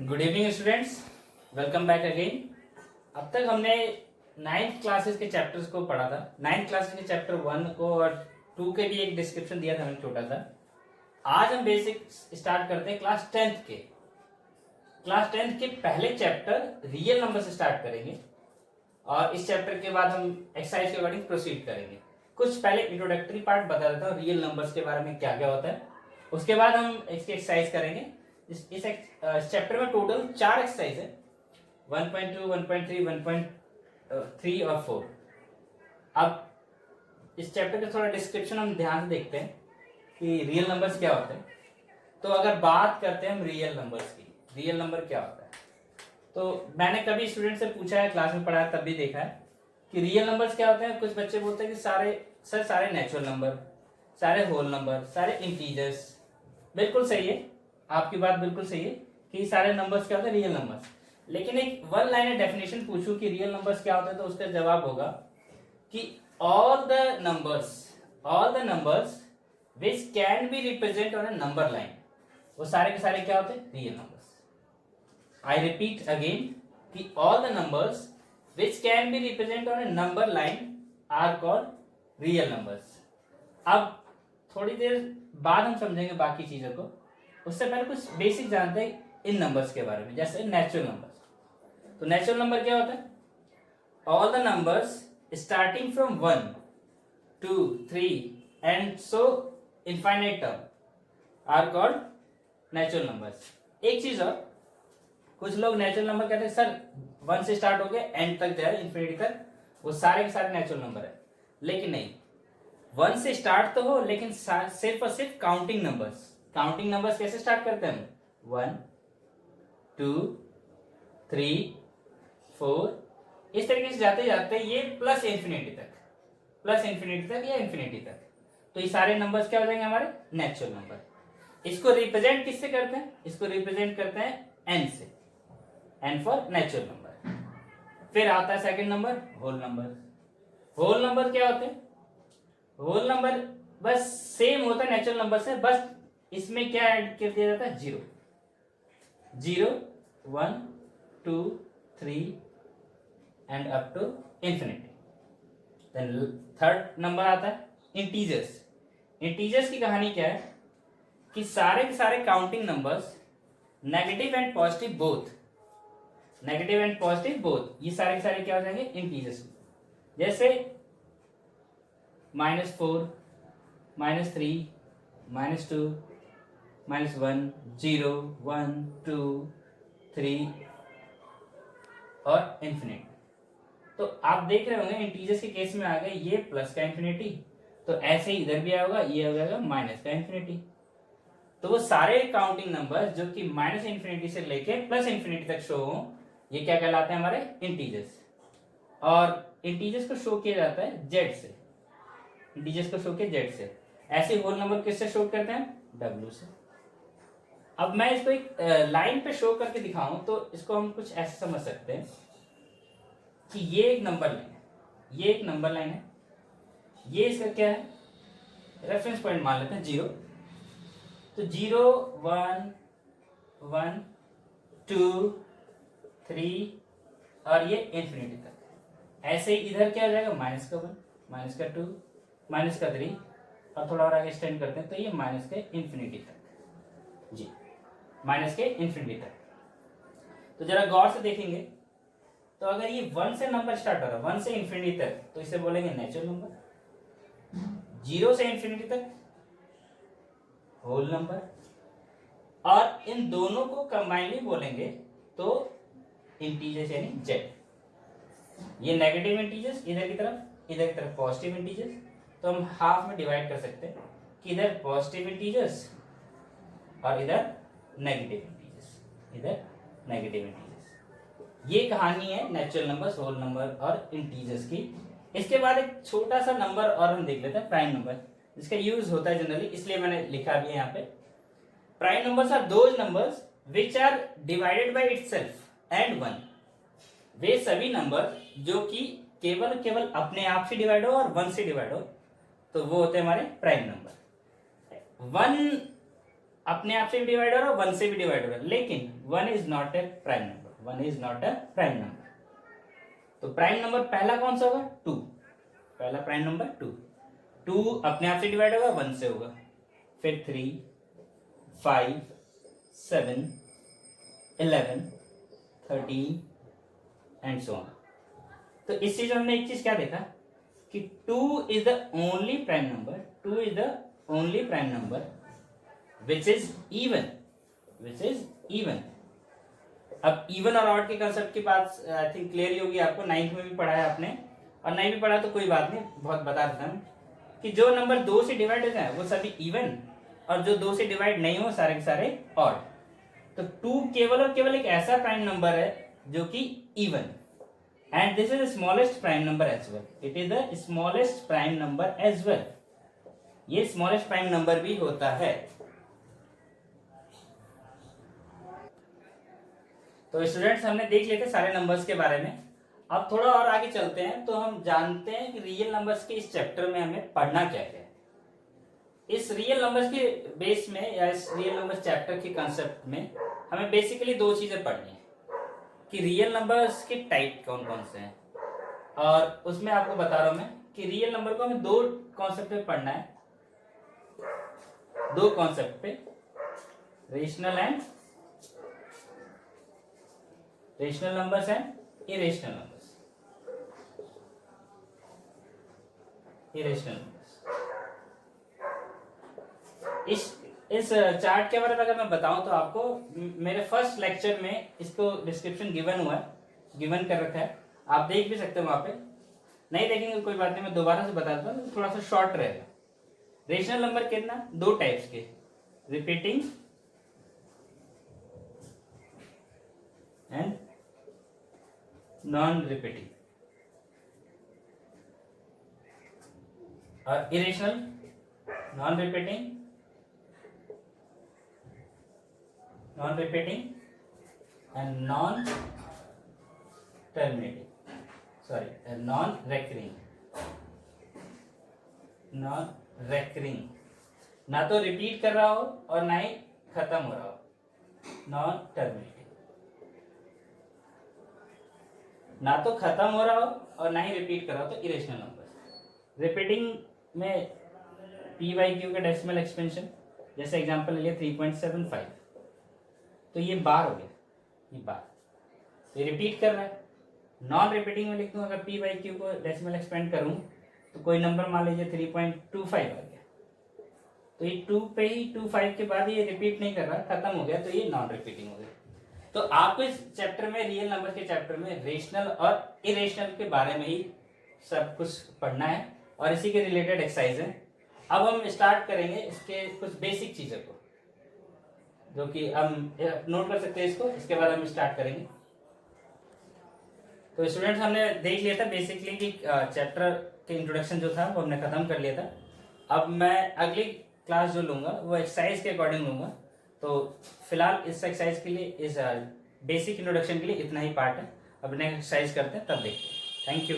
Good evening students, welcome back again. अब तक हमने नाइन्थ क्लासेस के चैप्टर्स को पढ़ा था। नाइन्थ क्लासेस के चैप्टर 1 को और 2 के भी एक डिस्क्रिप्शन दिया था मैंने छोटा सा। आज हम बेसिक स्टार्ट करते हैं क्लास 10th के। क्लास 10th के पहले चैप्टर रियल नंबर से स्टार्ट करेंगे और इस चैप्टर के बाद हम एक्सरसाइज के अकॉर्डिंग प्रोसीड करेंगे। कुछ पहले इंट्रोडक्टरी पार्ट बता देता हूँ रियल नंबर्स के बारे में क्या क्या होता है, उसके बाद हम इसकी एक्सरसाइज करेंगे। इस चैप्टर में टोटल 4 एक्सरसाइज है, 1.2, 1.3, 1.3 और 4। अब इस चैप्टर का थोड़ा डिस्क्रिप्शन हम ध्यान से देखते हैं कि रियल नंबर्स क्या होते हैं। तो अगर बात करते हैं हम रियल नंबर्स की, रियल नंबर क्या होता है, तो मैंने कभी स्टूडेंट से पूछा है, क्लास में पढ़ा है, तब भी देखा है कि रियल नंबर्स क्या होते हैं। कुछ बच्चे बोलते हैं कि सारे नेचुरल नंबर, सारे होल नंबर, सारे इंटीजर्स। बिल्कुल सही है, आपकी बात बिल्कुल सही है कि सारे नंबर्स क्या होते हैं, रियल नंबर्स। लेकिन एक वन लाइन डेफिनेशन पूछूं कि रियल नंबर्स क्या होते हैं, तो उसका जवाब होगा कि all the numbers which can be represent on a number line, वो सारे के सारे क्या होते हैं, real numbers. I repeat again कि all the numbers which can be represent on a number line are called real numbers. अब थोड़ी देर बाद हम समझेंगे बाकी चीजों को, उससे पहले कुछ बेसिक जानते हैं इन नंबर्स के बारे में। जैसे नेचुरल नंबर्स, तो नेचुरल नंबर क्या होता है, all the numbers starting from 1, 2, 3 and so infinite term are called natural numbers. एक चीज और, कुछ लोग नेचुरल नंबर कहते हैं सर 1 से स्टार्ट हो गया एंड तक जाए इंफिनिटी तक, वो सारे के सारे नेचुरल नंबर है। लेकिन नहीं, 1 से स्टार्ट तो हो लेकिन सिर्फ और सिर्फ काउंटिंग नंबर्स कैसे स्टार्ट करते हैं हम, 1, 2, 3, 4, इस तरीके से जाते जाते ये प्लस इंफिनिटी तक या इंफिनिटी तक, तो ये सारे नंबर्स क्या हो जाएंगे हमारे, नेचुरल नंबर। इसको रिप्रेजेंट किससे करते हैं, इसको रिप्रेजेंट करते हैं एन से, एन फॉर नेचुरल नंबर। फिर आता है second number, whole number. Whole number क्या होते हैं, होल नंबर बस सेम होता है नेचुरल नंबर से, बस इसमें क्या ऐड कर दिया जाता है, 0, 1, 2, 3 and up to infinity. Then third number आता है इंटीजर्स की कहानी क्या है कि सारे के सारे counting numbers negative and positive both, ये सारे के सारे क्या हो जाएंगे, इंटीजर्स। जैसे -4, -3, -2, -1, 0, 1, 2, 3 और इंफिनिटी। तो आप देख रहे होंगे इंटीजर्स के केस में आ गए ये प्लस का इंफिनिटी, तो ऐसे ही इधर भी आएगा, ये हो जाएगा माइनस का इंफिनिटी। तो वो सारे काउंटिंग नंबर जो कि माइनस इंफिनिटी से लेके प्लस इंफिनिटी तक शो हो, ये क्या कहलाते हैं, हमारे इंटीजर्स। और इंटीजर्स को शो किया जाता है जेड से, ऐसे होल नंबर किससे शो करते हैं, डब्ल्यू से। अब मैं इसको एक लाइन पे शो करके दिखाऊं तो इसको हम कुछ ऐसे समझ सकते हैं कि ये एक नंबर लाइन है, ये इसका क्या है, रेफरेंस पॉइंट मान लेते हैं 0। तो 0, 1, 1, 2, 3 और ये इंफिनिटी तक। ऐसे ही इधर क्या हो जाएगा, -1, -2, -3 और थोड़ा और आगे एक्सटेंड करते हैं तो ये माइनस के इंफिनिटी तक, जी, माइनस के इंफिनिटी तक। तो जरा गौर से देखेंगे तो अगर ये 1 से नंबर स्टार्ट हो रहा है, 1 से इंफिनिटी तक, तो इसे बोलेंगे नेचुरल नंबर। 0 से इंफिनिटी तक होल नंबर, और इन दोनों को कंबाइनली बोलेंगे तो इंटीजर्स यानी जेड। ये नेगेटिव इंटीजर्स इधर की तरफ पॉजिटिव इंटीजर्स, तो हम हाफ में डिवाइड कर सकते हैं कि इधर पॉजिटिव इंटीजर्स और इधर नेगेटिव इंटीजर्स। ये कहानी है नेचुरल नंबर्स, होल नंबर और इंटीजर्स की। इसके बाद एक छोटा सा नंबर और हम देख लेते हैं, प्राइम नंबर, जिसका यूज होता है जनरली, इसलिए मैंने लिखा भी है यहाँ पे। Prime numbers are those numbers which are divided by itself and 1। वे सभी नंबर जो कि केवल अपने आप से डिवाइड हो और 1 से डिवाइड हो, तो वो होते हैं हमारे प्राइम नंबर। 1 अपने आप से भी डिवाइड हो रहा है, 1 से भी डिवाइड हो रहा है, लेकिन 1 is not a prime number, 1 is not a prime number. तो प्राइम नंबर पहला कौन सा होगा? 2, पहला प्राइम नंबर 2। 2 अपने आप से डिवाइड होगा, 1 से होगा, फिर 3, 5, 7, 11, 13 एंड सो ऑन। तो इस चीज में हमने एक चीज क्या देखा कि 2 is the only prime number, 2 is the only prime number which is even. अब इवन और ऑड के कंसेप्ट की बात आई थिंक क्लियर ही होगी आपको, 9th में भी पढ़ा है आपने, और नहीं भी पढ़ा तो कोई बात नहीं, बहुत बता देता हूँ कि जो नंबर 2 से डिवाइड हो जाए वो सभी इवन, और जो 2 से डिवाइड नहीं हो सारे के सारे ऑड। तो 2 केवल और केवल एक ऐसा प्राइम नंबर है जो कि even, and this is the smallest prime number as well, it is the smallest prime number as well, ये स्मॉलेस्ट प्राइम नंबर भी होता है। तो स्टूडेंट्स हमने देख लिए थे सारे नंबर्स के बारे में। अब थोड़ा और आगे चलते हैं तो हम जानते हैं कि रियल नंबर्स के इस चैप्टर में हमें पढ़ना क्या है। इस रियल नंबर्स के बेस में या इस रियल नंबर्स चैप्टर के कंसेप्ट में हमें बेसिकली 2 चीजें पढ़नी है कि रियल नंबर्स के टाइप कौन कौन से हैं, और उसमें आपको बता रहा हूं मैं कि रियल नंबर को हमें 2 कॉन्सेप्ट पे पढ़ना है, 2 कॉन्सेप्ट पे, rational numbers and irrational numbers. इस चार्ट के बारे में अगर मैं बताऊं तो आपको मेरे फर्स्ट लेक्चर में इसको डिस्क्रिप्शन गिवन कर रखा है, आप देख भी सकते हो वहां पे। नहीं देखेंगे कोई बात नहीं, मैं दोबारा से बता देता हूँ, थोड़ा सा शॉर्ट रहेगा। रेशनल नंबर कितना? 2 टाइप्स के, रिपीटिंग एंड नॉन रिपीटिंग। और irrational, non repeating and non recurring, ना तो रिपीट कर रहा हो और ना ही खत्म हो रहा हो, नॉन टर्मिनेटिंग, ना तो खत्म हो रहा हो और ना ही रिपीट कर रहा हो तो इरेशनल नंबर। रिपीटिंग में p/q का डेसिमल एक्सपेंशन, जैसे एग्जांपल ले लिया 3.75, तो ये बार हो गया, ये बार, ये रिपीट कर रहा है। नॉन रिपीटिंग में लिख दूं अगर p/q को डेसिमल एक्सपेंड करूं तो कोई नंबर मान लीजिए 3.25 आ गया, तो ये 2 पे ही 25 के बाद ये रिपीट नहीं कर रहा, खत्म हो गया, तो ये नॉन रिपीटिंग हो गया। तो आपको इस चैप्टर में, रियल नंबर के चैप्टर में, रेशनल और इरेशनल के बारे में ही सब कुछ पढ़ना है और इसी के रिलेटेड एक्सरसाइज है। अब हम स्टार्ट करेंगे इसके कुछ बेसिक चीजों को, जो कि हम नोट कर सकते हैं इसको, इसके बाद हम स्टार्ट करेंगे। तो स्टूडेंट्स हमने देख लिया था बेसिकली कि चैप्टर के इंट्रोडक्शन जो था वो हमने खत्म कर लिया था। अब मैं अगली क्लास जो लूंगा वो एक्सरसाइज के अकॉर्डिंग लूंगा, तो फिलहाल इस एक्सरसाइज के लिए, इस बेसिक इंट्रोडक्शन के लिए इतना ही पार्ट है। अब नेक्स्ट एक्सरसाइज करते हैं, तब देखते हैं। Thank you.